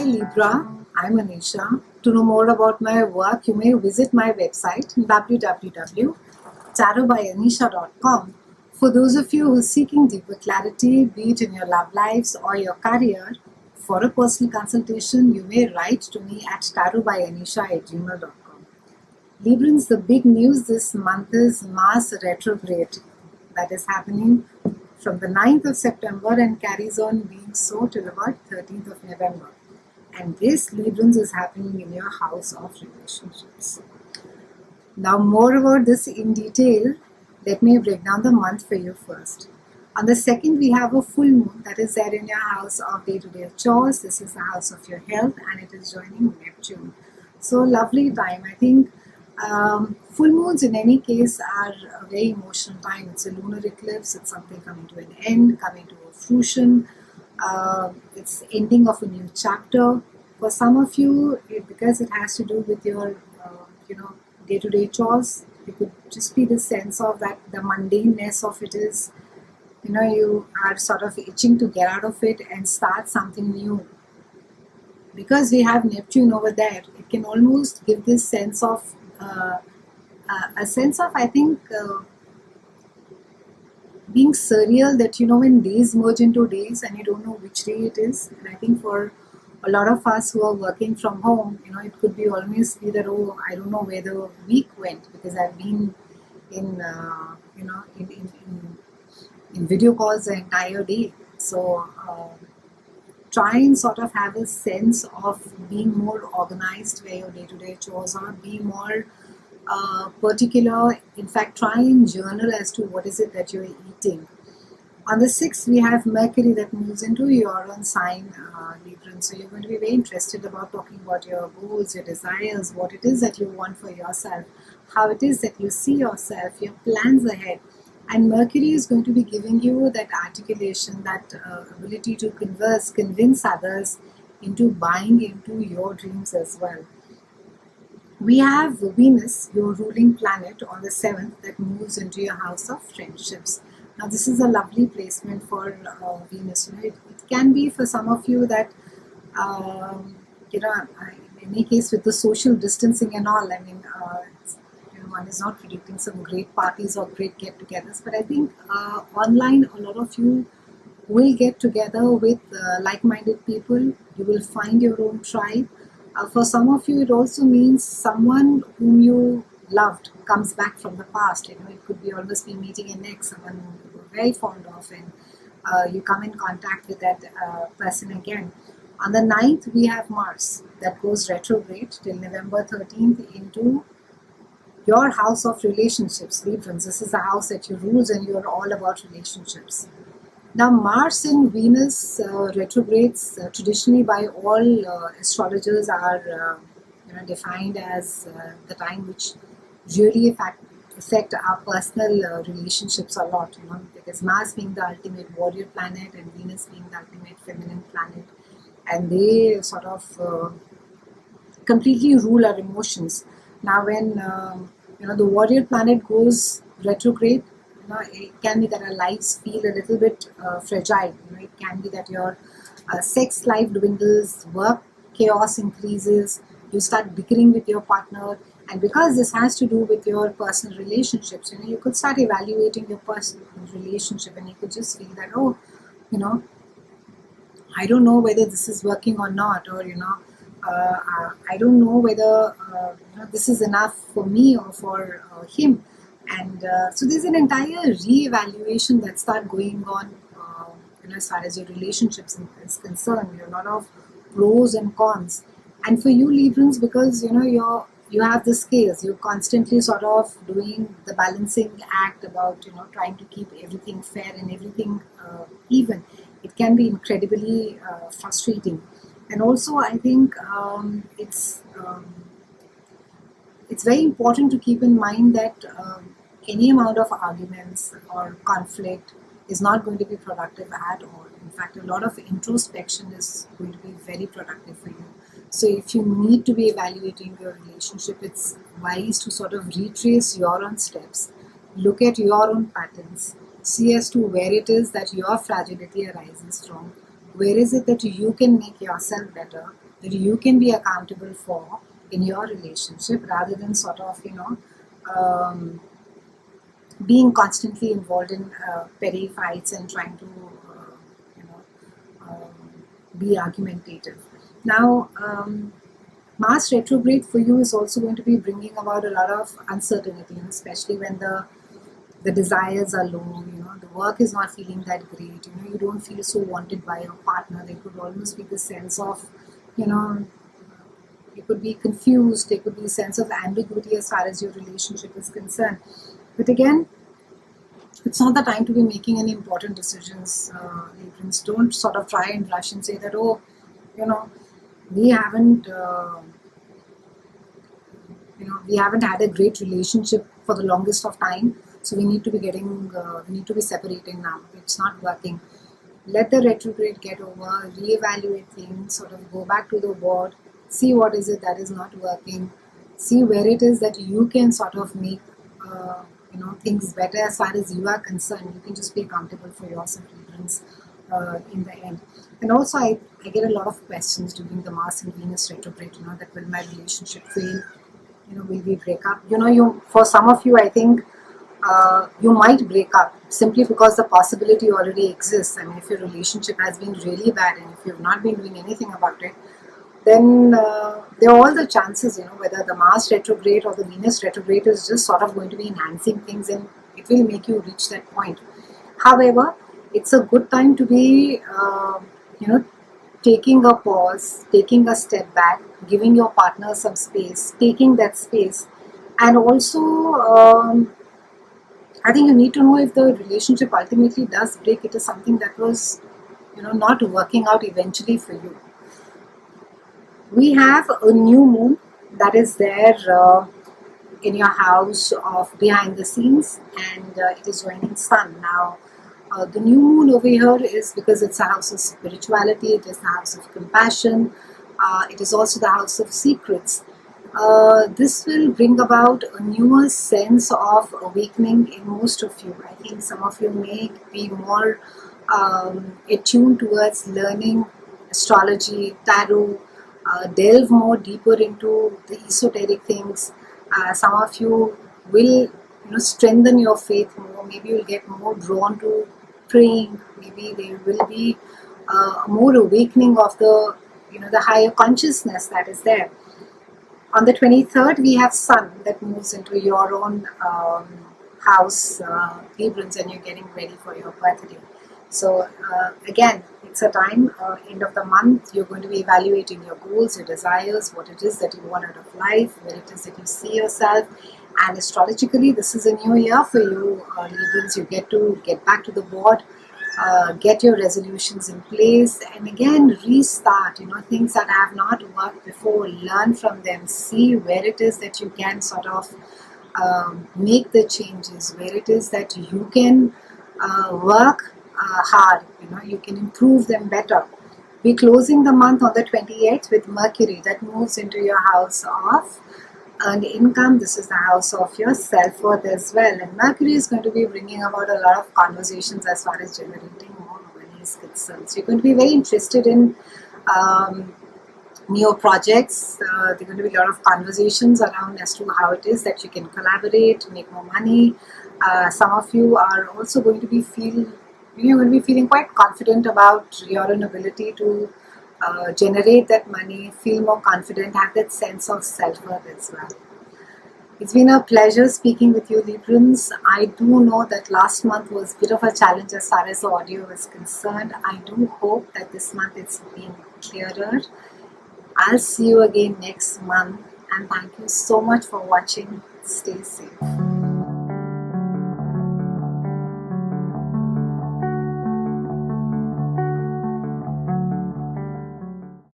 Hi Libra, I'm Anisha. To know more about my work, you may visit my website www.tarotbyanisha.com. For those of you who are seeking deeper clarity, be it in your love lives or your career, for a personal consultation, you may write to me at tarotbyanisha@gmail.com. Librans, the big news this month is Mars retrograde that is happening from the 9th of September and carries on being so till about 13th of November. And this Librans is happening in your house of relationships. Now more about this in detail, let me break down the month for you first. On the 2nd, we have a full moon that is there in your house of day-to-day chores. This is the house of your health and it is joining Neptune. So lovely time. I think full moons in any case are a very emotional time. It's a lunar eclipse. It's something coming to an end, coming to a fruition. It's ending of a new chapter. For some of you, because it has to do with your, day-to-day chores, it could just be the sense of that the mundaneness of it is, you are sort of itching to get out of it and start something new. Because we have Neptune over there, it can almost give this sense of, I think, being surreal that when days merge into days and you don't know which day it is. And I think for a lot of us who are working from home, it could be almost be that, oh, I don't know where the week went because I've been in video calls the entire day. So try and sort of have a sense of being more organized where your day-to-day chores are, be more particular. In fact, try and journal as to what is it that you're eating. On the 6th, we have Mercury that moves into your own sign, Libra. So you're going to be very interested about talking about your goals, your desires, what it is that you want for yourself, how it is that you see yourself, your plans ahead. And Mercury is going to be giving you that articulation, that ability to convince others into buying into your dreams as well. We have Venus, your ruling planet, on the 7th that moves into your house of friendships. Now this is a lovely placement for Venus. It can be for some of you that, in any case with the social distancing and all, one is not predicting some great parties or great get-togethers, but I think online a lot of you will get together with like-minded people. You will find your own tribe. For some of you, it also means someone whom you loved comes back from the past. It could be almost be meeting an ex, someone you were very fond of, and you come in contact with that person again. On the 9th, we have Mars that goes retrograde till November 13th into your house of relationships, Librans. This is the house that you rules and you're all about relationships. Now Mars and Venus retrogrades traditionally by all astrologers are defined as the time which really affect our personal relationships a lot, because Mars being the ultimate warrior planet and Venus being the ultimate feminine planet, and they sort of completely rule our emotions. Now when the warrior planet goes retrograde, it can be that our lives feel a little bit fragile. It can be that your sex life dwindles, work chaos increases, you start bickering with your partner, and because this has to do with your personal relationships, you could start evaluating your personal relationship and you could just feel that, oh, I don't know whether this is working or not, or I don't know whether this is enough for me or for him. And so there's an entire re-evaluation that starts going on as far as your relationships is concerned. There are a lot of pros and cons. And for you Librans, because you have the scales, you're constantly sort of doing the balancing act about trying to keep everything fair and everything even. It can be incredibly frustrating. And also I think it's very important to keep in mind that any amount of arguments or conflict is not going to be productive at all. In fact, a lot of introspection is going to be very productive for you. So if you need to be evaluating your relationship, it's wise to sort of retrace your own steps, look at your own patterns, see as to where it is that your fragility arises from, where is it that you can make yourself better, that you can be accountable for in your relationship, rather than sort of, being constantly involved in petty fights and trying to, you know, be argumentative. Now, Mars retrograde for you is also going to be bringing about a lot of uncertainty, especially when the desires are low, the work is not feeling that great, you don't feel so wanted by your partner. There could almost be the sense of, you know, you could be confused, there could be a sense of ambiguity as far as your relationship is concerned. But again, it's not the time to be making any important decisions, Librans. Don't sort of try and rush and say that, oh, you know, we haven't, we haven't had a great relationship for the longest of time, so we need to be we need to be separating now. It's not working. Let the retrograde get over, reevaluate things, sort of go back to the board, see what is it that is not working, see where it is that you can sort of make, things better as far as you are concerned. You can just be accountable for yourself, Librans, in the end. And also, I get a lot of questions during the Mars and Venus retrograde, that will my relationship fail? Will we break up? For some of you, I think you might break up simply because the possibility already exists. I mean, if your relationship has been really bad and if you've not been doing anything about it, then there are all the chances, whether the Mars retrograde or the Venus retrograde is just sort of going to be enhancing things, and it will make you reach that point. However, it's a good time to be, taking a pause, taking a step back, giving your partner some space, taking that space. And also, I think you need to know if the relationship ultimately does break, it is something that was, not working out eventually for you. We have a new moon that is there in your house of behind the scenes, and it is joining Sun. Now, the new moon over here is because it's a house of spirituality, it is the house of compassion, it is also the house of secrets. This will bring about a newer sense of awakening in most of you. I think some of you may be more attuned towards learning astrology, tarot, delve more deeper into the esoteric things. Some of you will strengthen your faith more. Maybe you'll get more drawn to praying. Maybe there will be more awakening of the the higher consciousness that is there. On the 23rd, we have Sun that moves into your own house, Librans, and you're getting ready for your birthday. So again, it's a time, end of the month, you're going to be evaluating your goals, your desires, what it is that you want out of life, where it is that you see yourself. And astrologically, this is a new year for you, Librans. You get to get back to the board, get your resolutions in place, and again restart, things that have not worked before, learn from them, see where it is that you can sort of make the changes, where it is that you can work hard, you can improve them better. We're closing the month on the 28th with Mercury that moves into your house of earned income. This is the house of your self-worth as well, and Mercury is going to be bringing about a lot of conversations as far as generating more money is concerned. So you're going to be very interested in new projects. There are going to be a lot of conversations around as to how it is that you can collaborate, make more money. Some of you are also going to be feeling quite confident about your own ability to generate that money, feel more confident, have that sense of self-worth as well. It's been a pleasure speaking with you, Librans. I do know that last month was a bit of a challenge as far as the audio is concerned. I do hope that this month it's been clearer. I'll see you again next month, and thank you so much for watching. Stay safe.